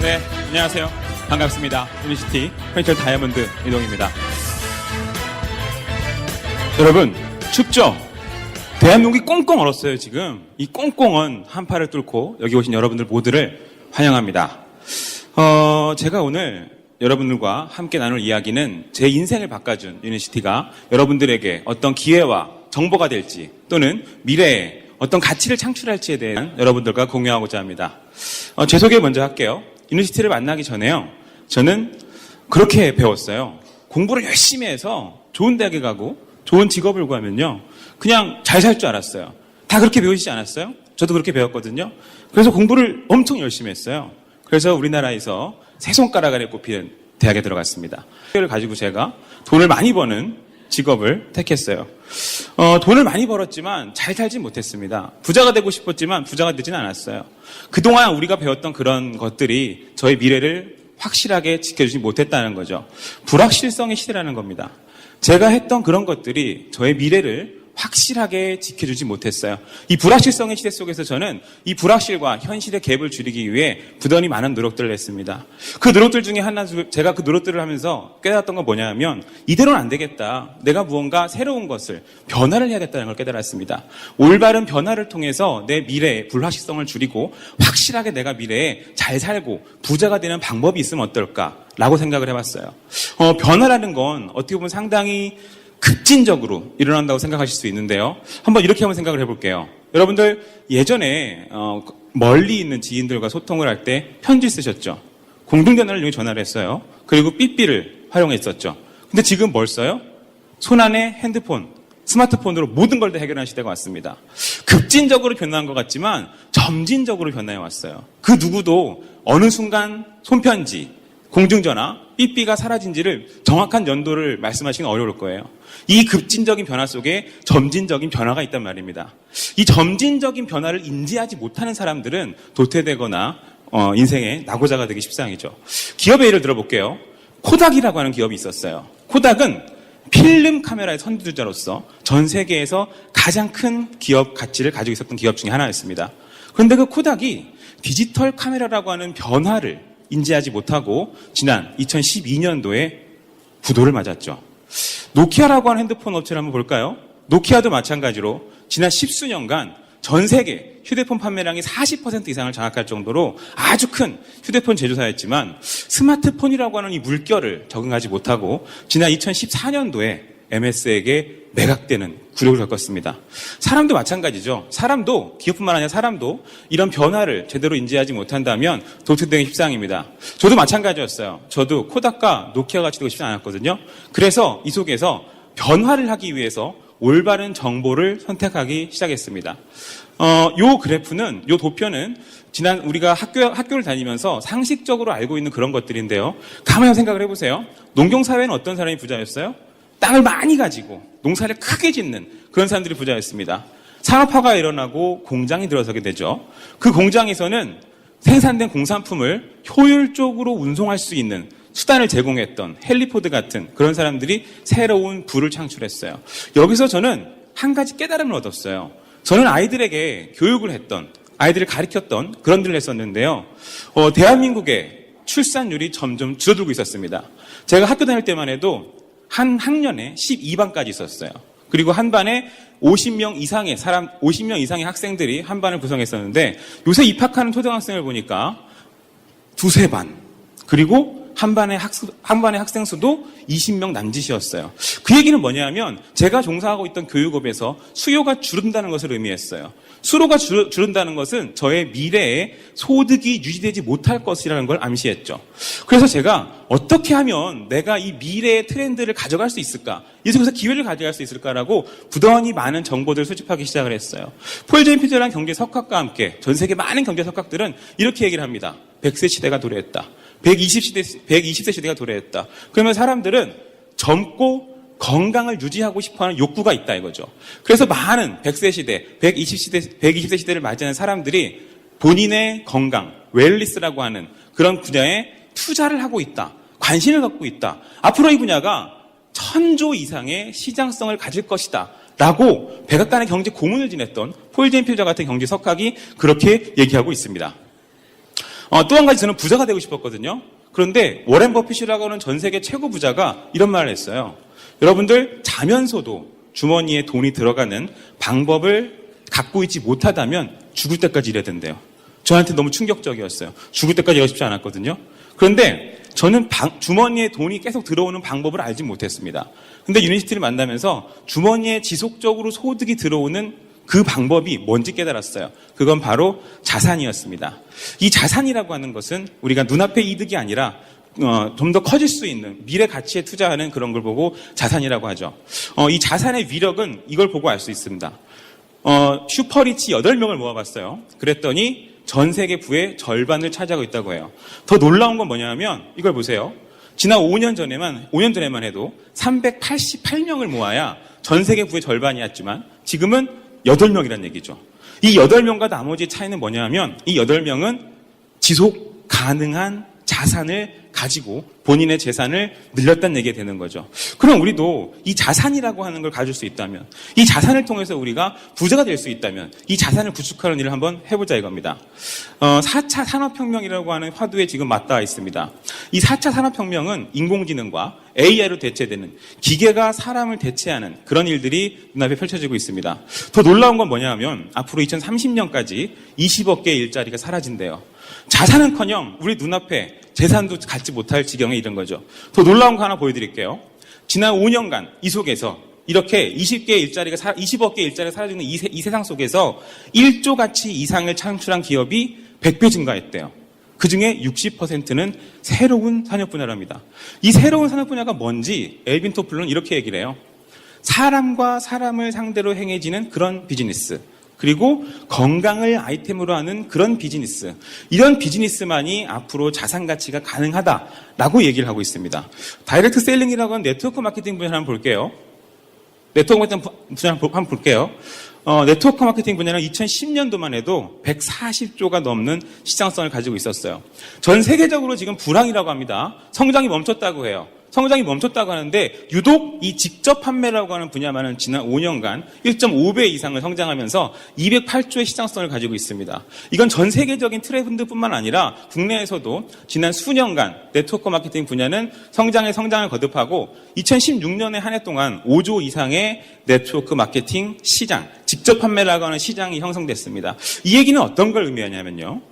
네, 안녕하세요. 반갑습니다. 유니시티 페인셜 다이아몬드 이동입니다. 여러분, 춥죠? 대한민국이 꽁꽁 얼었어요, 지금. 이 꽁꽁은 한파를 뚫고 여기 오신 여러분들 모두를 환영합니다. 제가 오늘 여러분들과 함께 나눌 이야기는 제 인생을 바꿔준 유니시티가 여러분들에게 어떤 기회와 정보가 될지 또는 미래에 어떤 가치를 창출할지에 대한 여러분들과 공유하고자 합니다. 제 소개 먼저 할게요. 유니시티를 만나기 전에요. 저는 그렇게 배웠어요. 공부를 열심히 해서 좋은 대학에 가고 좋은 직업을 구하면요. 그냥 잘 살 줄 알았어요. 다 그렇게 배우시지 않았어요? 저도 그렇게 배웠거든요. 그래서 공부를 엄청 열심히 했어요. 그래서 우리나라에서 세 손가락 안에 꼽히는 대학에 들어갔습니다. 그걸 가지고 제가 돈을 많이 버는 직업을 택했어요. 돈을 많이 벌었지만 잘 살진 못했습니다. 부자가 되고 싶었지만 부자가 되지는 않았어요. 그동안 우리가 배웠던 그런 것들이 저의 미래를 확실하게 지켜주지 못했다는 거죠. 불확실성의 시대라는 겁니다. 제가 했던 그런 것들이 저의 미래를 확실하게 지켜주지 못했어요. 이 불확실성의 시대 속에서 저는 이 불확실과 현실의 갭을 줄이기 위해 부단히 많은 노력들을 했습니다. 그 노력들 중에 하나, 제가 그 노력들을 하면서 깨달았던 건 뭐냐면 이대로는 안 되겠다. 내가 무언가 새로운 것을 변화를 해야겠다는 걸 깨달았습니다. 올바른 변화를 통해서 내 미래의 불확실성을 줄이고 확실하게 내가 미래에 잘 살고 부자가 되는 방법이 있으면 어떨까라고 생각을 해봤어요. 변화라는 건 어떻게 보면 상당히 급진적으로 일어난다고 생각하실 수 있는데요. 한번 이렇게 한번 생각을 해볼게요. 여러분들 예전에 멀리 있는 지인들과 소통을 할 때 편지 쓰셨죠. 공중전화를 이용해 전화를 했어요. 그리고 삐삐를 활용했었죠. 근데 지금 뭘 써요? 손안에 핸드폰, 스마트폰으로 모든 걸 다 해결하는 시대가 왔습니다. 급진적으로 변화한 것 같지만 점진적으로 변화해 왔어요. 그 누구도 어느 순간 손편지, 공중전화, 삐삐가 사라진지를 정확한 연도를 말씀하시긴 어려울 거예요. 이 급진적인 변화 속에 점진적인 변화가 있단 말입니다. 이 점진적인 변화를 인지하지 못하는 사람들은 도태되거나 인생의 낙오자가 되기 십상이죠. 기업의 예를 들어볼게요. 코닥이라고 하는 기업이 있었어요. 코닥은 필름 카메라의 선두주자로서 전 세계에서 가장 큰 기업 가치를 가지고 있었던 기업 중에 하나였습니다. 그런데 그 코닥이 디지털 카메라라고 하는 변화를 인지하지 못하고 지난 2012년도에 부도를 맞았죠. 노키아라고 하는 핸드폰 업체를 한번 볼까요? 노키아도 마찬가지로 지난 10수년간 전 세계 휴대폰 판매량이 40% 이상을 장악할 정도로 아주 큰 휴대폰 제조사였지만 스마트폰이라고 하는 이 물결을 적응하지 못하고 지난 2014년도에 MS에게 매각되는 굴욕을 겪었습니다. 사람도 마찬가지죠. 사람도, 기업뿐만 아니라 사람도 이런 변화를 제대로 인지하지 못한다면 도태되기 십상입니다. 저도 마찬가지였어요. 저도 코닥과 노키아가 같이 되고 싶지 않았거든요. 그래서 이 속에서 변화를 하기 위해서 올바른 정보를 선택하기 시작했습니다. 요 그래프는, 요 도표는 지난 우리가 학교를 다니면서 상식적으로 알고 있는 그런 것들인데요. 가만히 생각을 해보세요. 농경사회는 어떤 사람이 부자였어요? 땅을 많이 가지고 농사를 크게 짓는 그런 사람들이 부자였습니다. 산업화가 일어나고 공장이 들어서게 되죠. 그 공장에서는 생산된 공산품을 효율적으로 운송할 수 있는 수단을 제공했던 헨리포드 같은 그런 사람들이 새로운 부를 창출했어요. 여기서 저는 한 가지 깨달음을 얻었어요. 저는 아이들에게 교육을 했던, 아이들을 가르쳤던 그런 일을 했었는데요. 대한민국의 출산율이 점점 줄어들고 있었습니다. 제가 학교 다닐 때만 해도 한 학년에 12반까지 있었어요. 그리고 한 반에 50명 이상의 학생들이 한 반을 구성했었는데 요새 입학하는 초등학생을 보니까 두세 반. 그리고 한 반의 학생 수도 20명 남짓이었어요. 그 얘기는 뭐냐면 제가 종사하고 있던 교육업에서 수요가 줄은다는 것을 의미했어요. 수요가 줄은다는 것은 저의 미래에 소득이 유지되지 못할 것이라는 걸 암시했죠. 그래서 제가 어떻게 하면 내가 이 미래의 트렌드를 가져갈 수 있을까? 이 속에서 기회를 가져갈 수 있을까라고 부단히 많은 정보들을 수집하기 시작을 했어요. 폴 제인 피저라는 경제 석학과 함께 전 세계 많은 경제 석학들은 이렇게 얘기를 합니다. 100세 시대가 도래했다. 120세 시대가 도래했다. 그러면 사람들은 젊고 건강을 유지하고 싶어하는 욕구가 있다 이거죠. 그래서 많은 100세 시대, 120세 시대를 맞이하는 사람들이 본인의 건강, 웰리스라고 하는 그런 분야에 투자를 하고 있다. 관심을 갖고 있다. 앞으로 이 분야가 1000조 이상의 시장성을 가질 것이다. 라고 백악관의 경제 고문을 지냈던 폴 제인 피저 같은 경제 석학이 그렇게 얘기하고 있습니다. 또 한 가지 저는 부자가 되고 싶었거든요. 그런데 워렌 버핏이라고 하는 전 세계 최고 부자가 이런 말을 했어요. 여러분들 자면서도 주머니에 돈이 들어가는 방법을 갖고 있지 못하다면 죽을 때까지 일해야 된대요. 저한테 너무 충격적이었어요. 죽을 때까지 일하고 싶지 않았거든요. 그런데 저는 주머니에 돈이 계속 들어오는 방법을 알지 못했습니다. 근데 유니시티를 만나면서 주머니에 지속적으로 소득이 들어오는 그 방법이 뭔지 깨달았어요. 그건 바로 자산이었습니다. 이 자산이라고 하는 것은 우리가 눈앞의 이득이 아니라 좀 더 커질 수 있는 미래 가치에 투자하는 그런 걸 보고 자산이라고 하죠. 이 자산의 위력은 이걸 보고 알 수 있습니다. 슈퍼리치 8명을 모아봤어요. 그랬더니 전 세계 부의 절반을 차지하고 있다고 해요. 더 놀라운 건 뭐냐면 이걸 보세요. 지난 5년 전에만 해도 388명을 모아야 전 세계 부의 절반이었지만 지금은 8명이란 얘기죠. 이 8명과 나머지 차이는 뭐냐면 이 8명은 지속 가능한 자산을 가지고 본인의 재산을 늘렸다는 얘기가 되는 거죠. 그럼 우리도 이 자산이라고 하는 걸 가질 수 있다면, 이 자산을 통해서 우리가 부자가 될 수 있다면 이 자산을 구축하는 일을 한번 해보자 이겁니다. 4차 산업혁명이라고 하는 화두에 지금 맞닿아 있습니다. 이 4차 산업혁명은 인공지능과 AI로 대체되는 기계가 사람을 대체하는 그런 일들이 눈앞에 펼쳐지고 있습니다. 더 놀라운 건 뭐냐면 앞으로 2030년까지 20억 개의 일자리가 사라진대요. 자산은커녕 우리 눈앞에 재산도 갖지 못할 지경에 이른 거죠. 더 놀라운 거 하나 보여드릴게요. 지난 5년간 이 속에서 이렇게 20억 개의 일자리가 사라지는 이 세상 속에서 1조 가치 이상을 창출한 기업이 100배 증가했대요. 그중에 60%는 새로운 산업 분야랍니다. 이 새로운 산업 분야가 뭔지 엘빈 토플러는 이렇게 얘기를 해요. 사람과 사람을 상대로 행해지는 그런 비즈니스. 그리고 건강을 아이템으로 하는 그런 비즈니스. 이런 비즈니스만이 앞으로 자산 가치가 가능하다라고 얘기를 하고 있습니다. 다이렉트 셀링이라고 하는 네트워크 마케팅 분야를 한번 볼게요. 네트워크 마케팅 분야는 2010년도만 해도 140조가 넘는 시장성을 가지고 있었어요. 전 세계적으로 지금 불황이라고 합니다. 성장이 멈췄다고 해요. 성장이 멈췄다고 하는데 유독 이 직접 판매라고 하는 분야만은 지난 5년간 1.5배 이상을 성장하면서 208조의 시장성을 가지고 있습니다. 이건 전 세계적인 트렌드뿐만 아니라 국내에서도 지난 수년간 네트워크 마케팅 분야는 성장을 거듭하고 2016년에 한 해 동안 5조 이상의 네트워크 마케팅 시장, 직접 판매라고 하는 시장이 형성됐습니다. 이 얘기는 어떤 걸 의미하냐면요.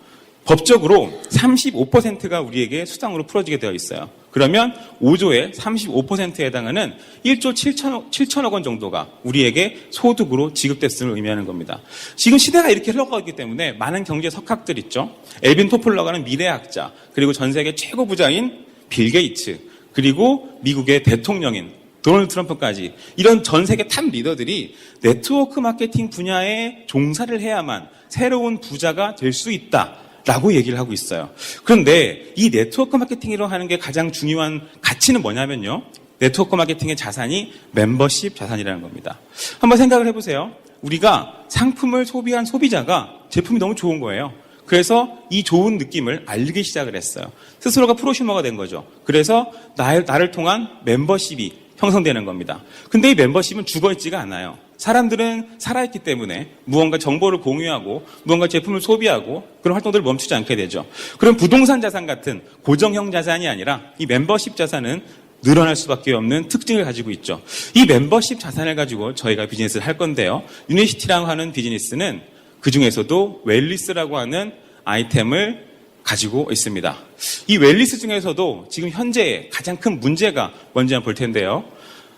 법적으로 35%가 우리에게 수당으로 풀어지게 되어 있어요. 그러면 5조의 35%에 해당하는 1조 7천억 원 정도가 우리에게 소득으로 지급됐음을 의미하는 겁니다. 지금 시대가 이렇게 흘러가고 있기 때문에 많은 경제 석학들 있죠. 엘빈 토플러가 하는 미래학자, 그리고 전 세계 최고 부자인 빌 게이츠, 그리고 미국의 대통령인 도널드 트럼프까지 이런 전 세계 탑 리더들이 네트워크 마케팅 분야에 종사를 해야만 새로운 부자가 될 수 있다. 라고 얘기를 하고 있어요. 그런데 이 네트워크 마케팅이라고 하는 게 가장 중요한 가치는 뭐냐면요. 네트워크 마케팅의 자산이 멤버십 자산이라는 겁니다. 한번 생각을 해보세요. 우리가 상품을 소비한 소비자가 제품이 너무 좋은 거예요. 그래서 이 좋은 느낌을 알리기 시작을 했어요. 스스로가 프로슈머가 된 거죠. 그래서 나를 통한 멤버십이 형성되는 겁니다. 근데 이 멤버십은 죽어있지가 않아요. 사람들은 살아있기 때문에 무언가 정보를 공유하고 무언가 제품을 소비하고 그런 활동들을 멈추지 않게 되죠. 그럼 부동산 자산 같은 고정형 자산이 아니라 이 멤버십 자산은 늘어날 수밖에 없는 특징을 가지고 있죠. 이 멤버십 자산을 가지고 저희가 비즈니스를 할 건데요. 유니시티라고 하는 비즈니스는 그중에서도 웰리스라고 하는 아이템을 가지고 있습니다. 이 웰리스 중에서도 지금 현재 가장 큰 문제가 뭔지 한번 볼 텐데요.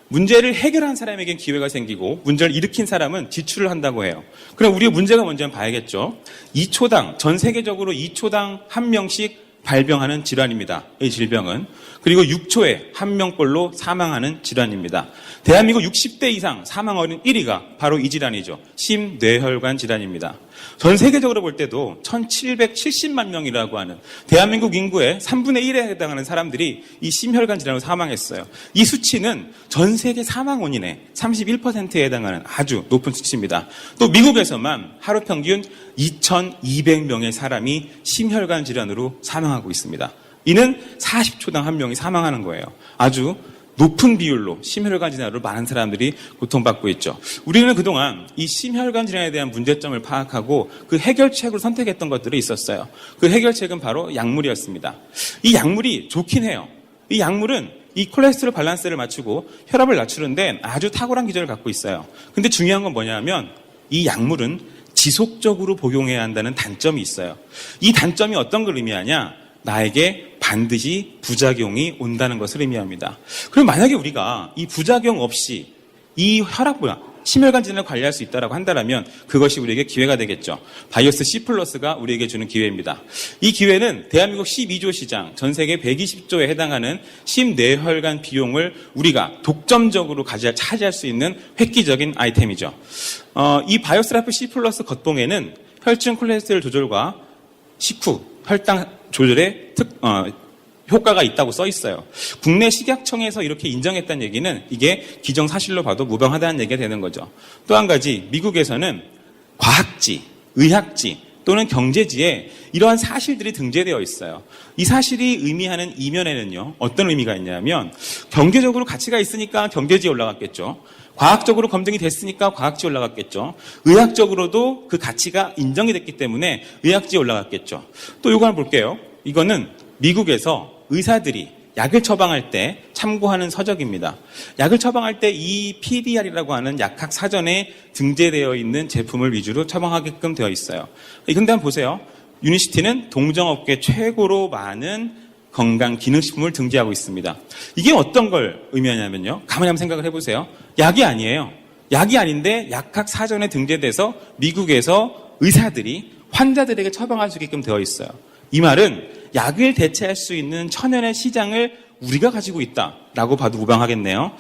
문제를 해결한 사람에겐 기회가 생기고 문제를 일으킨 사람은 지출을 한다고 해요. 그럼 우리의 문제가 뭔지 한번 봐야겠죠. 2초당, 전 세계적으로 2초당 1명씩 발병하는 질환입니다. 이 질병은. 그리고 6초에 1명꼴로 사망하는 질환입니다. 대한민국 60대 이상 사망률은 1위가 바로 이 질환이죠. 심뇌혈관 질환입니다. 전 세계적으로 볼 때도 1770만 명이라고 하는 대한민국 인구의 3분의 1에 해당하는 사람들이 이 심혈관 질환으로 사망했어요. 이 수치는 전 세계 사망 원인의 31%에 해당하는 아주 높은 수치입니다. 또 미국에서만 하루 평균 2200명의 사람이 심혈관 질환으로 사망하고 있습니다. 이는 40초당 1명이 사망하는 거예요. 아주 높은 비율로 심혈관 질환으로 많은 사람들이 고통받고 있죠. 우리는 그동안 이 심혈관 질환에 대한 문제점을 파악하고 그 해결책으로 선택했던 것들이 있었어요. 그 해결책은 바로 약물이었습니다. 이 약물이 좋긴 해요. 이 약물은 이 콜레스테롤 밸런스를 맞추고 혈압을 낮추는데 아주 탁월한 기전을 갖고 있어요. 근데 중요한 건 뭐냐면 이 약물은 지속적으로 복용해야 한다는 단점이 있어요. 이 단점이 어떤 걸 의미하냐? 나에게 반드시 부작용이 온다는 것을 의미합니다. 그럼 만약에 우리가 이 부작용 없이 이 혈압보다 심혈관 질환을 관리할 수 있다고 한다면 그것이 우리에게 기회가 되겠죠. 바이오스 C+가 우리에게 주는 기회입니다. 이 기회는 대한민국 12조 시장, 전 세계 120조에 해당하는 심뇌혈관 비용을 우리가 독점적으로 차지할 수 있는 획기적인 아이템이죠. 이 바이오스 라이프 C+ 겉봉에는 혈중 콜레스테롤 조절과 식후 혈당 조절에 효과가 있다고 써 있어요. 국내 식약청에서 이렇게 인정했다는 얘기는 이게 기정사실로 봐도 무방하다는 얘기가 되는 거죠. 또 한 가지, 미국에서는 과학지, 의학지 또는 경제지에 이러한 사실들이 등재되어 있어요. 이 사실이 의미하는 이면에는요, 어떤 의미가 있냐면 경제적으로 가치가 있으니까 경제지에 올라갔겠죠. 과학적으로 검증이 됐으니까 과학지에 올라갔겠죠. 의학적으로도 그 가치가 인정이 됐기 때문에 의학지에 올라갔겠죠. 또 이거 한번 볼게요. 이거는 미국에서 의사들이 약을 처방할 때 참고하는 서적입니다. 약을 처방할 때 이 PDR이라고 하는 약학 사전에 등재되어 있는 제품을 위주로 처방하게끔 되어 있어요. 근데 한번 보세요. 유니시티는 동정업계 최고로 많은 건강기능식품을 등재하고 있습니다. 이게 어떤 걸 의미하냐면요. 가만히 한번 생각을 해보세요. 약이 아니에요. 약이 아닌데 약학 사전에 등재돼서 미국에서 의사들이 환자들에게 처방할 수 있게끔 되어 있어요. 이 말은 약을 대체할 수 있는 천연의 시장을 우리가 가지고 있다라고 봐도 무방하겠네요.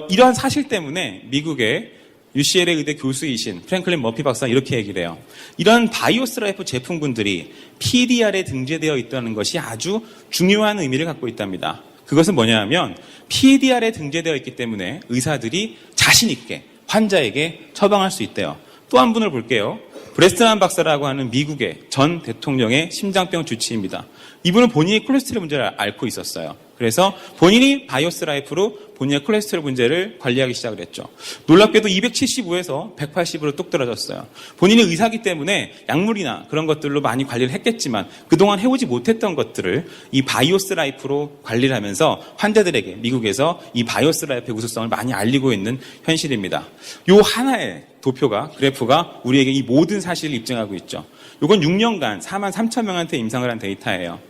이러한 사실 때문에 미국의 UCLA 의대 교수이신 프랭클린 머피 박사가 이렇게 얘기를 해요. 이런 바이오스 라이프 제품군들이 PDR에 등재되어 있다는 것이 아주 중요한 의미를 갖고 있답니다. 그것은 뭐냐면 PDR에 등재되어 있기 때문에 의사들이 자신 있게 환자에게 처방할 수 있대요. 또 한 분을 볼게요. 브레스트만 박사라고 하는 미국의 전 대통령의 심장병 주치의입니다. 이분은 본인이 콜레스테롤 문제를 앓고 있었어요. 그래서 본인이 바이오스 라이프로 본인의 콜레스테롤 문제를 관리하기 시작을 했죠. 놀랍게도 275에서 180으로 뚝 떨어졌어요. 본인이 의사기 때문에 약물이나 그런 것들로 많이 관리를 했겠지만 그동안 해오지 못했던 것들을 이 바이오스 라이프로 관리를 하면서 환자들에게 미국에서 이 바이오스 라이프의 우수성을 많이 알리고 있는 현실입니다. 요 하나의 도표가, 그래프가 우리에게 이 모든 사실을 입증하고 있죠. 이건 6년간 4만 3천 명한테 임상을 한 데이터예요.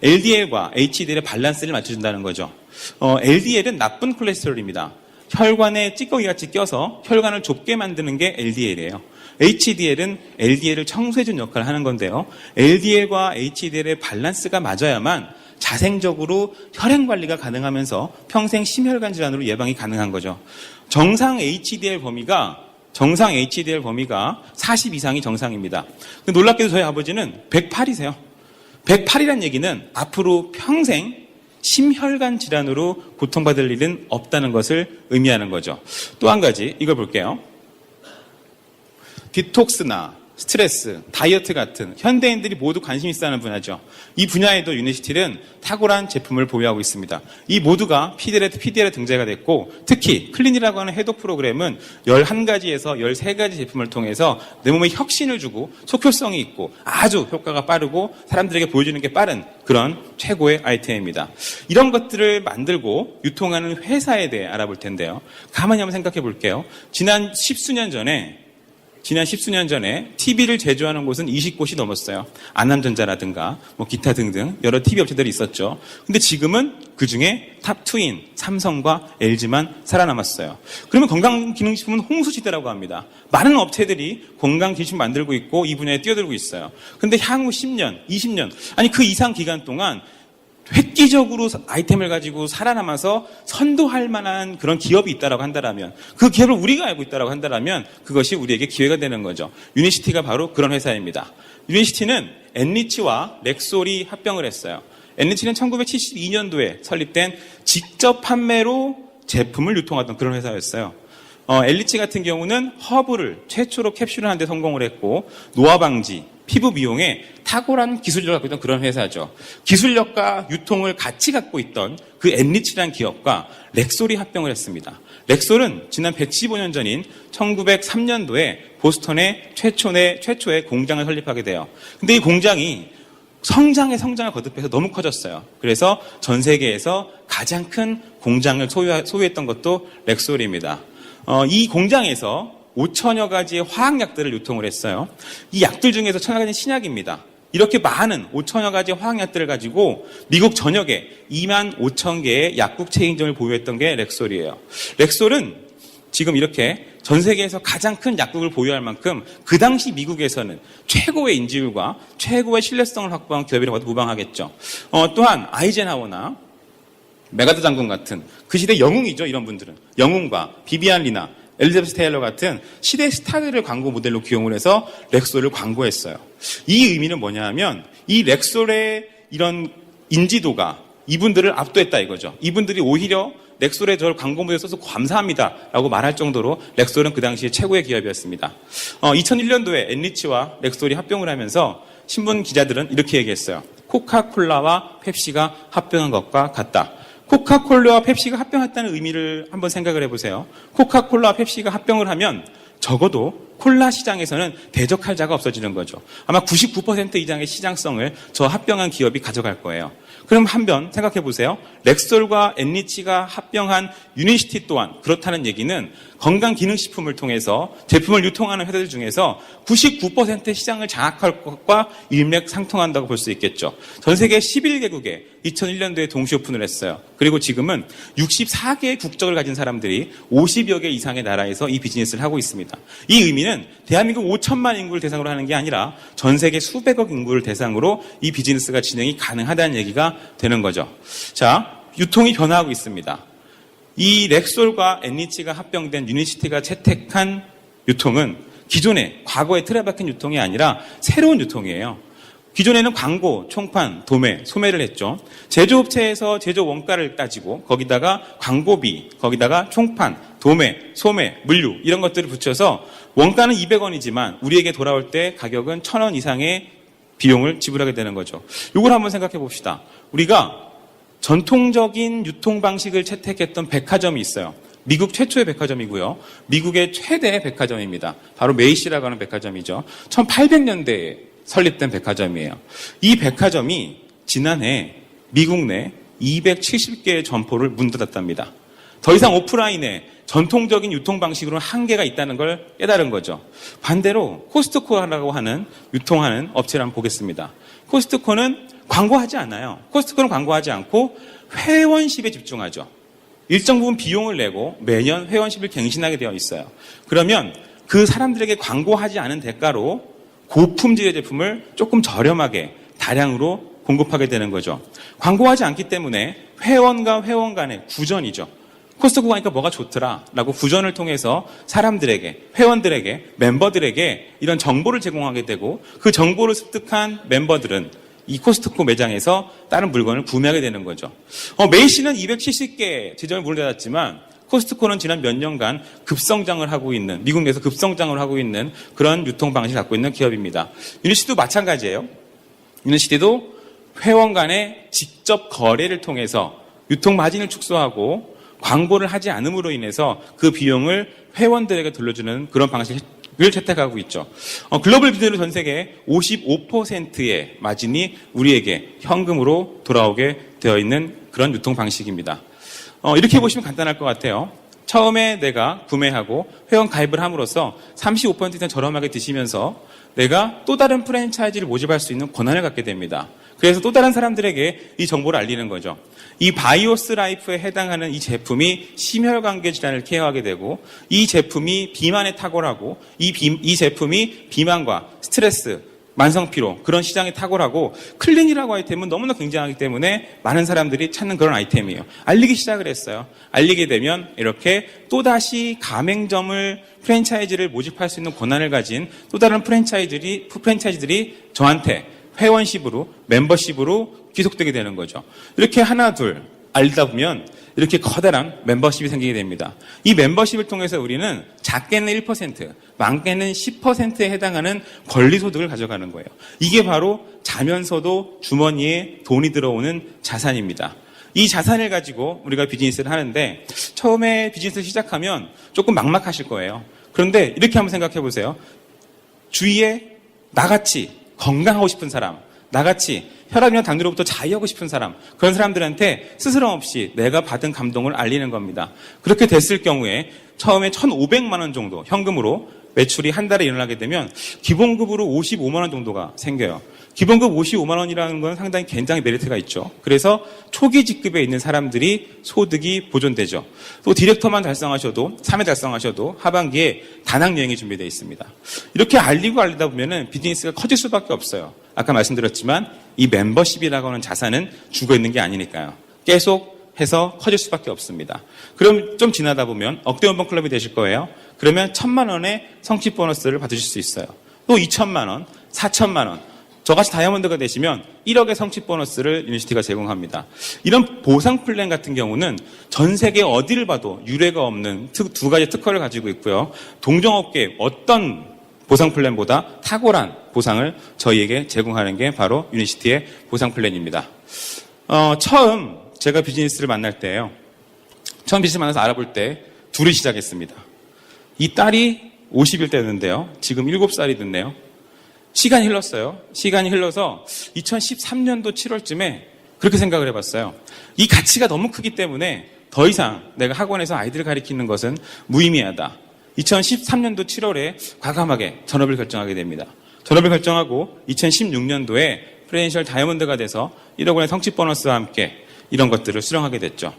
LDL과 HDL의 밸런스를 맞춰준다는 거죠. LDL은 나쁜 콜레스테롤입니다. 혈관에 찌꺼기같이 껴서 혈관을 좁게 만드는 게 LDL이에요. HDL은 LDL을 청소해준 역할을 하는 건데요. LDL과 HDL의 밸런스가 맞아야만 자생적으로 혈행 관리가 가능하면서 평생 심혈관 질환으로 예방이 가능한 거죠. 정상 HDL 범위가 40 이상이 정상입니다. 놀랍게도 저희 아버지는 108이세요. 108이란 얘기는 앞으로 평생 심혈관 질환으로 고통받을 일은 없다는 것을 의미하는 거죠. 또 한 가지 이걸 볼게요. 디톡스나 스트레스, 다이어트 같은 현대인들이 모두 관심 있어 하는 분야죠. 이 분야에도 유니시티는 탁월한 제품을 보유하고 있습니다. 이 모두가 PDL에 등재가 됐고 특히 클린이라고 하는 해독 프로그램은 11가지에서 13가지 제품을 통해서 내 몸에 혁신을 주고 속효성이 있고 아주 효과가 빠르고 사람들에게 보여주는 게 빠른 그런 최고의 아이템입니다. 이런 것들을 만들고 유통하는 회사에 대해 알아볼 텐데요. 가만히 한번 생각해 볼게요. 지난 10수년 전에 TV를 제조하는 곳은 20곳이 넘었어요. 안남전자라든가 뭐 기타 등등 여러 TV 업체들이 있었죠. 근데 지금은 그중에 탑2인 삼성과 LG만 살아남았어요. 그러면 건강기능식품은 홍수시대라고 합니다. 많은 업체들이 건강기능식품 만들고 있고 이 분야에 뛰어들고 있어요. 근데 향후 10년, 20년 아니 그 이상 기간 동안 획기적으로 아이템을 가지고 살아남아서 선도할 만한 그런 기업이 있다고 한다면 그 기업을 우리가 알고 있다고 한다면 그것이 우리에게 기회가 되는 거죠. 유니시티가 바로 그런 회사입니다. 유니시티는 엔리치와 렉솔이 합병을 했어요. 엔리치는 1972년도에 설립된 직접 판매로 제품을 유통하던 그런 회사였어요. 엔리치 같은 경우는 허브를 최초로 캡슐을 하는 데 성공을 했고 노화 방지, 피부 미용에 탁월한 기술력을 갖고 있던 그런 회사죠. 기술력과 유통을 같이 갖고 있던 그 엔리치라는 기업과 렉솔이 합병을 했습니다. 렉솔은 지난 115년 전인 1903년도에 보스턴에 최초의 공장을 설립하게 돼요. 근데 이 공장이 성장을 거듭해서 너무 커졌어요. 그래서 전 세계에서 가장 큰 공장을 소유했던 것도 렉솔입니다. 이 공장에서 5천여 가지의 화학약들을 유통을 했어요. 이 약들 중에서 1,000여 가지는 신약입니다. 이렇게 많은 5천여 가지 화학약들을 가지고 미국 전역에 2만 5천 개의 약국 체인점을 보유했던 게 렉솔이에요. 렉솔은 지금 이렇게 전 세계에서 가장 큰 약국을 보유할 만큼 그 당시 미국에서는 최고의 인지율과 최고의 신뢰성을 확보한 기업이라고 해도 무방하겠죠. 또한 아이젠하워나 메가더 장군 같은 그 시대 영웅이죠. 이런 분들은 영웅과 비비안 리나, 엘리자베스 테일러 같은 시대 스타들을 광고 모델로 기용을 해서 렉솔을 광고했어요. 이 의미는 뭐냐 하면 이 렉솔의 이런 인지도가 이분들을 압도했다 이거죠. 이분들이 오히려 렉솔에 저를 광고 모델 써서 감사합니다 라고 말할 정도로 렉솔은 그 당시에 최고의 기업이었습니다. 2001년도에 엔리치와 렉솔이 합병을 하면서 신문 기자들은 이렇게 얘기했어요. 코카콜라와 펩시가 합병한 것과 같다. 코카콜라와 펩시가 합병했다는 의미를 한번 생각을 해보세요. 코카콜라와 펩시가 합병을 하면 적어도 콜라 시장에서는 대적할 자가 없어지는 거죠. 아마 99% 이상의 시장성을 저 합병한 기업이 가져갈 거예요. 그럼 한번 생각해 보세요. 렉솔과 엔리치가 합병한 유니시티 또한 그렇다는 얘기는 건강기능식품을 통해서 제품을 유통하는 회사들 중에서 99%의 시장을 장악할 것과 일맥상통한다고 볼 수 있겠죠. 전 세계 11개국에 2001년도에 동시 오픈을 했어요. 그리고 지금은 64개의 국적을 가진 사람들이 50여 개 이상의 나라에서 이 비즈니스를 하고 있습니다. 이 의미는 대한민국 5천만 인구를 대상으로 하는 게 아니라 전 세계 수백억 인구를 대상으로 이 비즈니스가 진행이 가능하다는 얘기가 되는 거죠. 자, 유통이 변화하고 있습니다. 이 렉솔과 엔리치가 합병된 유니시티가 채택한 유통은 기존의 과거의 틀에 박힌 유통이 아니라 새로운 유통이에요. 기존에는 광고, 총판, 도매, 소매를 했죠. 제조업체에서 제조 원가를 따지고 거기다가 광고비, 거기다가 총판, 도매, 소매, 물류 이런 것들을 붙여서 원가는 200원이지만 우리에게 돌아올 때 가격은 1,000원 이상의 비용을 지불하게 되는 거죠. 이걸 한번 생각해 봅시다. 우리가 전통적인 유통 방식을 채택했던 백화점이 있어요. 미국 최초의 백화점이고요. 미국의 최대 백화점입니다. 바로 메이시라고 하는 백화점이죠. 1800년대에 설립된 백화점이에요. 이 백화점이 지난해 미국 내 270개의 점포를 문 닫았답니다. 더 이상 오프라인에 전통적인 유통 방식으로는 한계가 있다는 걸 깨달은 거죠. 반대로 코스트코라고 하는 유통하는 업체를 한번 보겠습니다. 코스트코는 광고하지 않아요. 코스트코는 광고하지 않고 회원십에 집중하죠. 일정 부분 비용을 내고 매년 회원십을 갱신하게 되어 있어요. 그러면 그 사람들에게 광고하지 않은 대가로 고품질의 제품을 조금 저렴하게 다량으로 공급하게 되는 거죠. 광고하지 않기 때문에 회원과 회원 간의 구전이죠. 코스트코 가니까 뭐가 좋더라라고 구전을 통해서 사람들에게, 회원들에게, 멤버들에게 이런 정보를 제공하게 되고 그 정보를 습득한 멤버들은 이 코스트코 매장에서 다른 물건을 구매하게 되는 거죠. 메이시는 270개 제점을 문을 닫았지만 코스트코는 지난 몇 년간 급성장을 하고 있는, 미국 내에서 급성장을 하고 있는 그런 유통 방식을 갖고 있는 기업입니다. 유니시티도 마찬가지예요. 유니시티도 회원 간의 직접 거래를 통해서 유통 마진을 축소하고 광고를 하지 않음으로 인해서 그 비용을 회원들에게 돌려주는 그런 방식을 채택하고 있죠. 글로벌 비즈니스로 전 세계 55%의 마진이 우리에게 현금으로 돌아오게 되어 있는 그런 유통 방식입니다. 이렇게 보시면 간단할 것 같아요. 처음에 내가 구매하고 회원 가입을 함으로써 35% 이상 저렴하게 드시면서 내가 또 다른 프랜차이즈를 모집할 수 있는 권한을 갖게 됩니다. 그래서 또 다른 사람들에게 이 정보를 알리는 거죠. 이 바이오스 라이프에 해당하는 이 제품이 심혈관계 질환을 케어하게 되고 이 제품이 비만에 탁월하고 이 제품이 비만과 스트레스, 만성피로 그런 시장에 탁월하고 클린이라고 아이템은 너무나 굉장하기 때문에 많은 사람들이 찾는 그런 아이템이에요. 알리기 시작을 했어요. 알리게 되면 이렇게 또다시 가맹점을 프랜차이즈를 모집할 수 있는 권한을 가진 또 다른 프랜차이즈들이 저한테 회원십으로 멤버십으로 귀속되게 되는 거죠. 이렇게 하나 둘 알다 보면 이렇게 커다란 멤버십이 생기게 됩니다. 이 멤버십을 통해서 우리는 작게는 1%, 많게는 10%에 해당하는 권리소득을 가져가는 거예요. 이게 바로 자면서도 주머니에 돈이 들어오는 자산입니다. 이 자산을 가지고 우리가 비즈니스를 하는데 처음에 비즈니스를 시작하면 조금 막막하실 거예요. 그런데 이렇게 한번 생각해 보세요. 주위에 나같이 건강하고 싶은 사람, 나같이 혈압이나 당뇨로부터 자유하고 싶은 사람, 그런 사람들한테 스스럼 없이 내가 받은 감동을 알리는 겁니다. 그렇게 됐을 경우에 처음에 1,500만 원 정도 현금으로 매출이 한 달에 일어나게 되면 기본급으로 55만 원 정도가 생겨요. 기본급 55만 원이라는 건 상당히 굉장히 메리트가 있죠. 그래서 초기 직급에 있는 사람들이 소득이 보존되죠. 또 디렉터만 달성하셔도 3회 달성하셔도 하반기에 다낭여행이 준비되어 있습니다. 이렇게 알리다 보면은 비즈니스가 커질 수밖에 없어요. 아까 말씀드렸지만 이 멤버십이라고 하는 자산은 죽어있는 게 아니니까요. 계속 해서 커질 수밖에 없습니다. 그럼 좀 지나다 보면 억대연봉 클럽이 되실 거예요. 그러면 1,000만 원의 성취 보너스를 받으실 수 있어요. 또 2,000만 원, 4,000만 원. 저같이 다이아몬드가 되시면 1억의 성취 보너스를 유니시티가 제공합니다. 이런 보상 플랜 같은 경우는 전 세계 어디를 봐도 유례가 없는 두 가지 특허를 가지고 있고요. 동종업계 어떤 보상 플랜보다 탁월한 보상을 저희에게 제공하는 게 바로 유니시티의 보상 플랜입니다. 처음 제가 비즈니스를 만날 때예요. 처음 비즈니스 만나서 알아볼 때 둘이 시작했습니다. 이 딸이 50일 때였는데요. 지금 7살이 됐네요. 시간이 흘렀어요. 시간이 흘러서 2013년도 7월쯤에 그렇게 생각을 해봤어요. 이 가치가 너무 크기 때문에 더 이상 내가 학원에서 아이들을 가르치는 것은 무의미하다. 2013년도 7월에 과감하게 전업을 결정하게 됩니다. 전업을 결정하고 2016년도에 프레덴셜 다이아몬드가 돼서 1억 원의 성취 보너스와 함께 이런 것들을 수령하게 됐죠.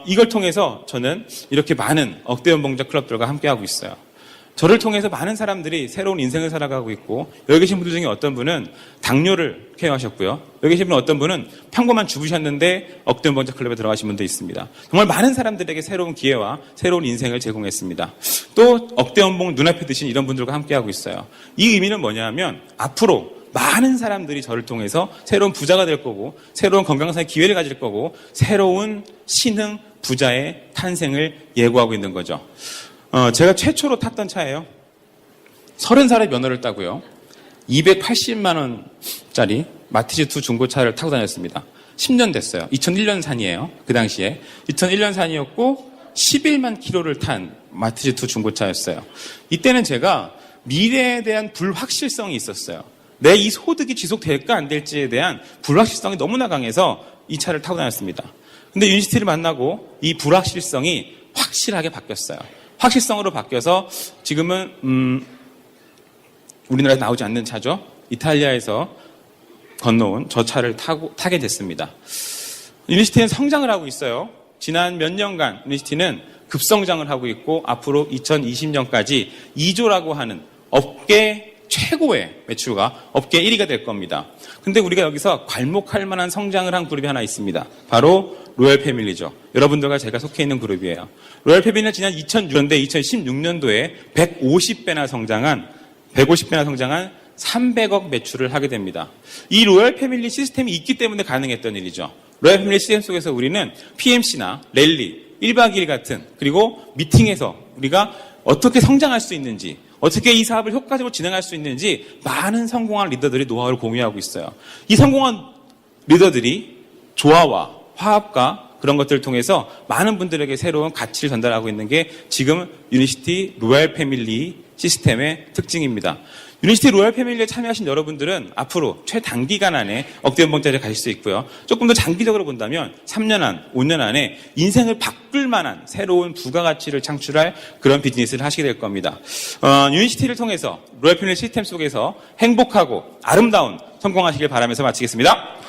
이걸 통해서 저는 이렇게 많은 억대연봉자 클럽들과 함께하고 있어요. 저를 통해서 많은 사람들이 새로운 인생을 살아가고 있고 여기 계신 분들 중에 어떤 분은 당뇨를 케어하셨고요. 여기 계신 분 어떤 분은 평범한 주부셨는데 억대연봉자 클럽에 들어가신 분도 있습니다. 정말 많은 사람들에게 새로운 기회와 새로운 인생을 제공했습니다. 또 억대연봉 눈앞에 드신 이런 분들과 함께하고 있어요. 이 의미는 뭐냐면 앞으로 많은 사람들이 저를 통해서 새로운 부자가 될 거고 새로운 건강상의 기회를 가질 거고 새로운 신흥 부자의 탄생을 예고하고 있는 거죠. 제가 최초로 탔던 차예요. 30살에 면허를 따고요. 280만 원짜리 마티즈2 중고차를 타고 다녔습니다. 10년 됐어요. 2001년 산이에요. 그 당시에. 2001년 산이었고 11만 킬로를 탄 마티즈2 중고차였어요. 이때는 제가 미래에 대한 불확실성이 있었어요. 내 이 소득이 지속될까 안 될지에 대한 불확실성이 너무나 강해서 이 차를 타고 다녔습니다. 근데 유니시티를 만나고 이 불확실성이 확실하게 바뀌었어요. 확실성으로 바뀌어서 지금은 우리나라에 나오지 않는 차죠. 이탈리아에서 건너온 저 차를 타게 됐습니다. 유니시티는 성장을 하고 있어요. 지난 몇 년간 유니시티는 급성장을 하고 있고 앞으로 2020년까지 2조라고 하는 업계 최고의 매출가, 업계 1위가 될 겁니다. 근데 우리가 여기서 괄목할 만한 성장을 한 그룹이 하나 있습니다. 바로 로열 패밀리죠. 여러분들과 제가 속해 있는 그룹이에요. 로열 패밀리는 지난 2006년대, 2016년도에 150배나 성장한 300억 매출을 하게 됩니다. 이 로열 패밀리 시스템이 있기 때문에 가능했던 일이죠. 로열 패밀리 시스템 속에서 우리는 PMC나 랠리, 1박 2일 같은 그리고 미팅에서 우리가 어떻게 성장할 수 있는지 어떻게 이 사업을 효과적으로 진행할 수 있는지 많은 성공한 리더들이 노하우를 공유하고 있어요. 이 성공한 리더들이 조화와 화합과 그런 것들을 통해서 많은 분들에게 새로운 가치를 전달하고 있는 게 지금 유니시티 로얄 패밀리 시스템의 특징입니다. 유니시티 로얄 패밀리에 참여하신 여러분들은 앞으로 최단기간 안에 억대연봉자리에 가실 수 있고요. 조금 더 장기적으로 본다면 3년 안, 5년 안에 인생을 바꿀 만한 새로운 부가가치를 창출할 그런 비즈니스를 하시게 될 겁니다. 유니시티를 통해서 로얄 패밀리 시스템 속에서 행복하고 아름다운 성공하시길 바라면서 마치겠습니다.